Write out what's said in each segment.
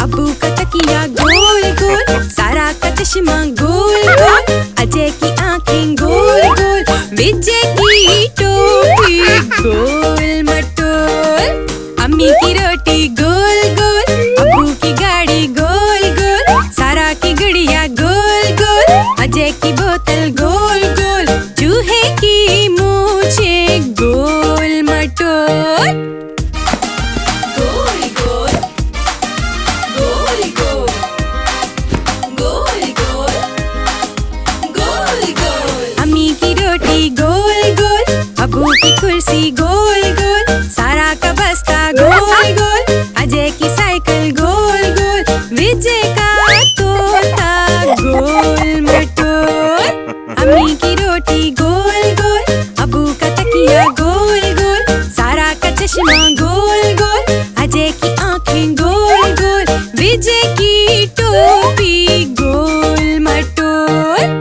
अबू का तकिया गोल गोल, सारा का चश्मा गोल गोल, अजय की आंखें गोल गोल, विजय की टोपी गोल मटोल, अम्मी की रोटी गोल गोल, अबू की गाड़ी गोल गोल, सारा की गुड़िया गोल गोल, अजय की बोतल गोल गोल, चूहे की मूछें गोल मटोल। अबू की कुर्सी गोल गोल, सारा का बस्ता गोल गोल, अजय की साइकिल गोल गोल, विजय का तोता गोल मटोल, अम्मी की रोटी गोल गोल, अबू का तकिया गोल गोल, सारा का चश्मा गोल गोल, अजय की आंखें गोल गोल, विजय की टोपी गोल मटोल।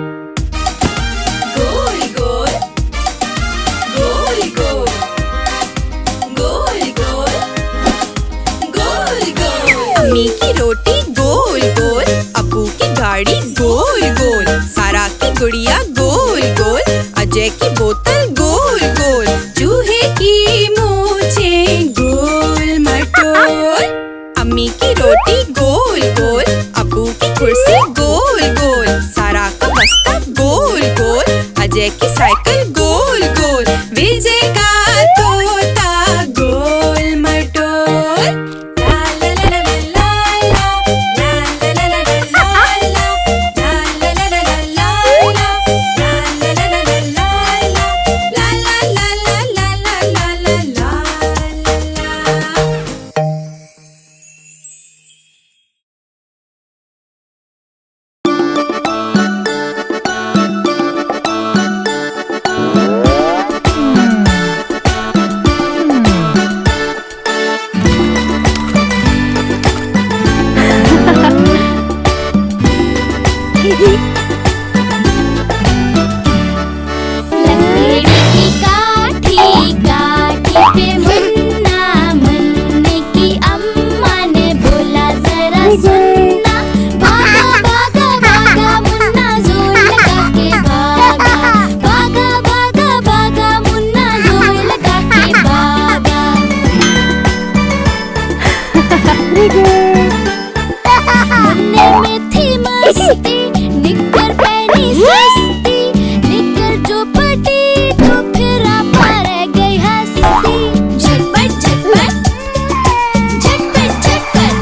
अम्मी की रोटी गोल गोल, अबू की गाड़ी गोल गोल, सारा की गुड़िया गोल गोल, अजय की बोतल गोल गोल, चूहे की मूछें गोल मटोल, अम्मी की रोटी गोल गोल, अबू की कुर्सी गोल गोल, सारा का बस्ता गोल गोल, अजय की साइकिल गोल गोल, विजय का तोता गोल मटोल। मुन्ने में थी मस्ती, निक्कर पहनी सस्ती, निक्कर जो पटी तो फिर आप रह गई हंसती। झटपट झटपट झटपट झटपट,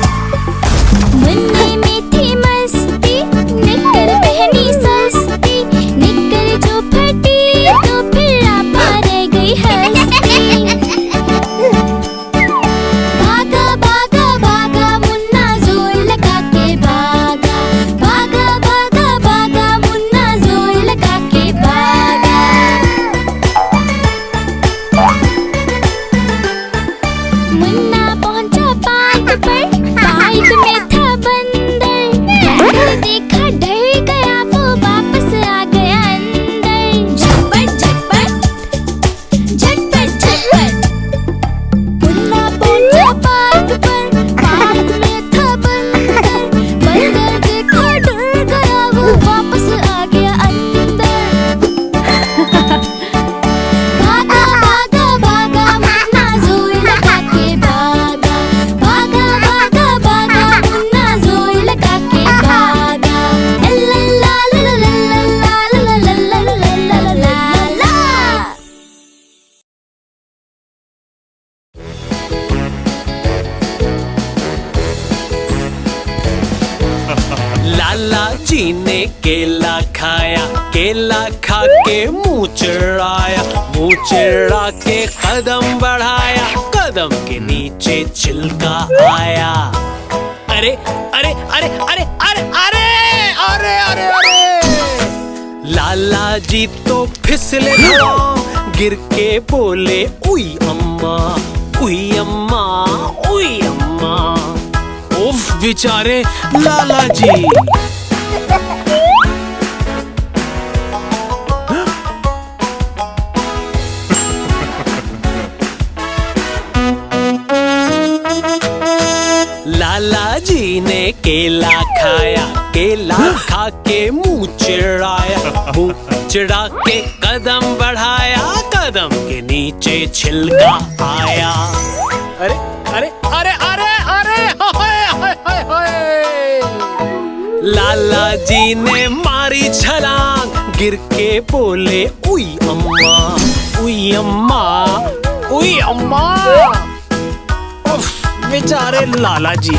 मुन्ने में थी मस्ती, निक्कर पहनी सस्ती, निक्कर जो फटी तो फिर आप रह गई हंसती। लाला जी ने केला खाया, केला खा के मुँह चिढ़ाया, मुँह चिढ़ा के कदम बढ़ाया, कदम के नीचे छिलका आया। अरे अरे अरे अरे अरे अरे अरे अरे अरे, लाला जी तो फिसले धड़ाम, गिर के बोले उई अम्मा, उई अम्मा, उई अम्मा। उफ बेचारे लाला जी। लाला जी ने केला खाया, केला खा के मुंह चिढ़ाया, मुंह चिढ़ा के कदम बढ़ाया, कदम के नीचे छिलका आया। अरे अरे अरे अरे अरे होए होए होए होए। लाला जी ने मारी छलांग, गिर के बोले उई अम्मा, उई अम्मा, उई अम्मा। उफ, बेचारे लाला जी।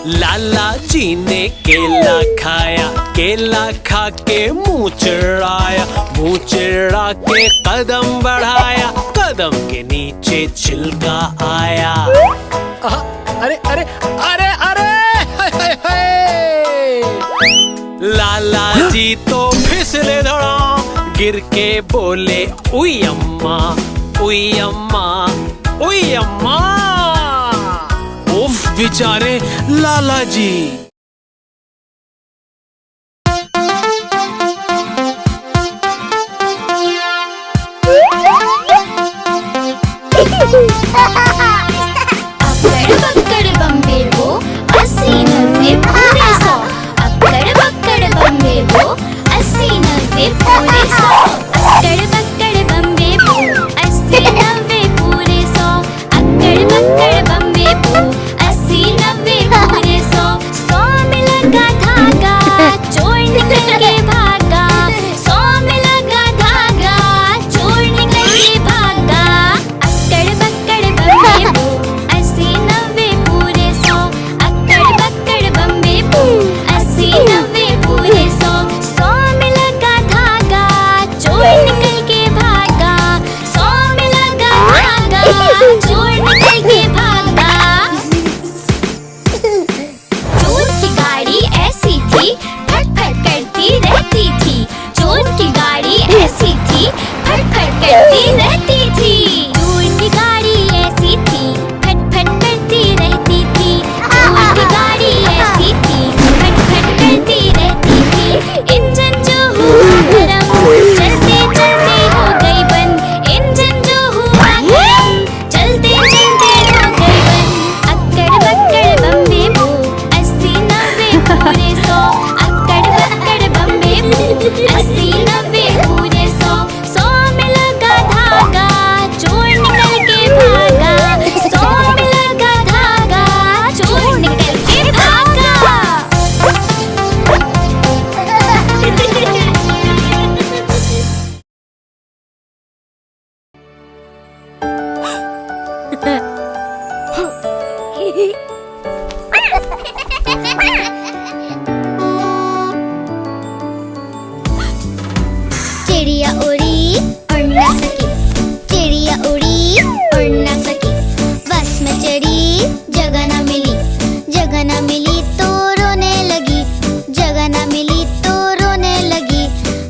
लाला जी ने केला खाया, केला खा के मुंह चिढ़ाया, मुंह चिढ़ा के कदम बढ़ाया, कदम के नीचे छिलका आया। अरे अरे अरे अरे हाय हाय। लाला जी तो फिसले धड़ाम, गिर के बोले उई अम्मा, उई अम्मा, उई अम्मा। उफ, बेचारे लाला जी। अक्कड़ बक्कड़ बम्बे बो, 80 90 पूरे 100। अक्कड़ बक्कड़ बम्बे बो, 80 90 पूरे 100। अक्कड़ बक्कड़ बम्बे बो, 80 90 पूरे 100। अक्कड़ बक्कड़ बम्बे बो, 80 90 पूरे 100। 100 में लगा धागा, चोर निकल के भागा। 100 में लगा धागा, चोर निकल के भागा। अक्कड़ बक्कड़ बम्बे बो, 80 90 पूरे 100। अक्कड़ बक्कड़ बम्बे बो, 80 90 पूरे 100। 100 में लगा धागा, चोर निकल के भागा। 100 में लगा धागा, चोर निकल के भागा। चोर की गाड़ी ऐसी थी, फट फट करती रहती थी। चोर की गाड़ी ऐसी थी, फट फट करती रहती थी। चोर की गाड़ी ऐसी थी, फट फट करती रहती थी। चोर की गाड़ी ऐसी थी, फट फट करती रहती थी। इंजन जो हुआ गरम, चलते चलते हो गई बंद। इंजन जो हुआ गरम, चलते चलते हो गई बंद। अक्कड़ बक्कड़ बम्बे बो, 80 90 पूरे 100। अक्कड़ बक्कड़ बम्बे बो, 80 90 पूरे 100। 100 में लगा धागा, चोर निकल के भागा। 100 में लगा धागा, चोर निकल के भागा। चिड़िया उड़ी उड़ ना सकी, चिड़िया उड़ी उड़ ना सकी। बस में चढ़ी, जगह ना मिली, जगह ना मिली तो रोने लगी, जगह ना मिली तो रोने लगी।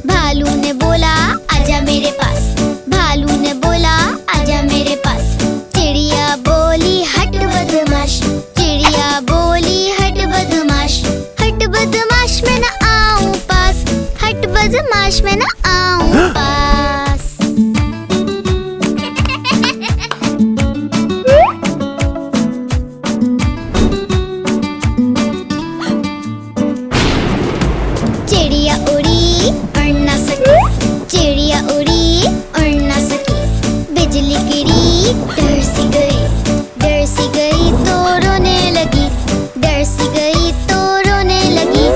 भालू ने बोला आजा मेरे पास, भालू ने बोला आजा मेरे पास। चिड़िया बोली हट बदमाश, चिड़िया बोली हट बदमाश। हट बदमाश में न आऊं पास, हट बदमाश में न आऊं पास। चिड़िया उड़ी उड़ ना सकी, चिड़िया उड़ी उड़ ना सकी। बिजली गिरी, डर सी गई तो रोने लगी, डर सी गई तो रोने लगी।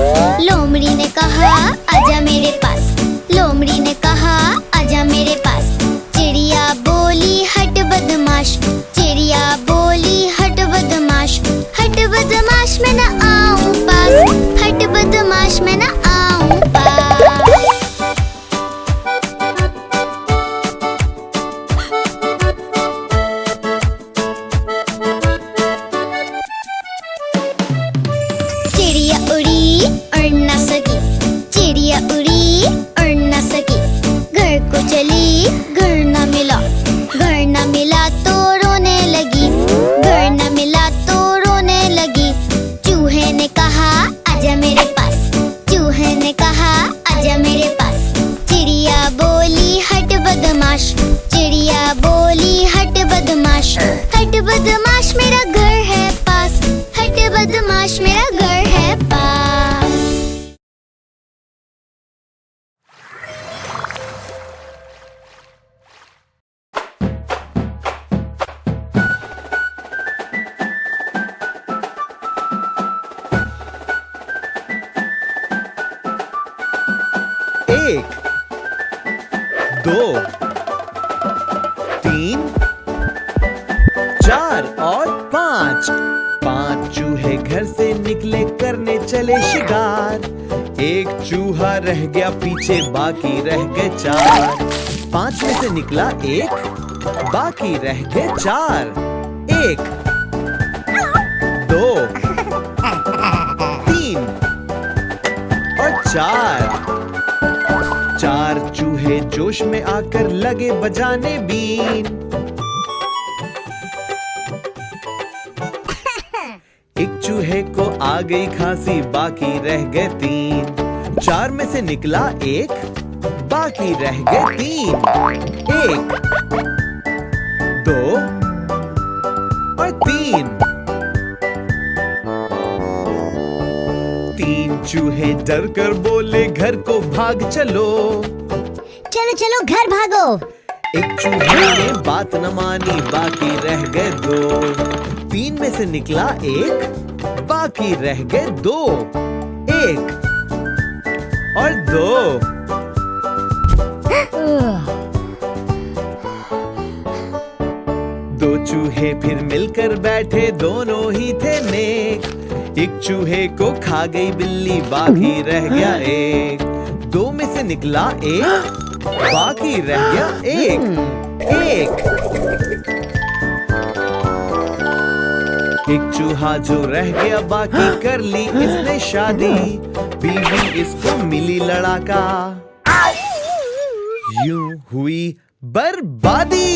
लोमड़ी ने कहा आजा मेरे पास, लोमड़ी ने कहा आजा मेरे पास। चिड़िया बोली हट बदमाश, चिड़िया बोली हट बदमाश। हट बदमाश में न आऊं पास, हट बदमाश में न आऊं पास। चिड़िया उड़ी उड़ ना सकी, चिड़िया उड़ी उड़ ना सकी। घर को चली, घर न मिला, घर न मिला तो रोने लगी, घर न मिला तो रोने लगी। चूहे ने कहा आजा मेरे पास, चूहे ने कहा आजा मेरे 4 और 5। 5 चूहे घर से निकले करने चले शिकार। एक चूहा रह गया पीछे, बाकी रह गए 4। 5 में से निकला एक, बाकी रह गए 4। 1 2 3 और 4। 4 चूहे जोश में आकर लगे बजाने बीन। एक चूहे को आ गई खांसी, बाकी रह गए 3। 4 में से निकला एक, बाकी रह गए 3। 1 2 और 3। 3 चूहे डर कर बोले घर को भाग चलो। चलो चलो घर भागो। एक चूहे ने बात न मानी, बाकी रह गए 2। 3 में से निकला एक, बाकी रह गए 2। 1 और 2। 2 चूहे फिर मिलकर बैठे, दोनों ही थे नेक। एक चूहे को खा गई बिल्ली, बाकी रह गया एक। 2 में से निकला एक, बाकी रह गया एक। एक चूहा जो रह गया, बाकी कर ली इसने शादी। बीवी इसको मिली लड़ाका, यूं हुई बर्बादी।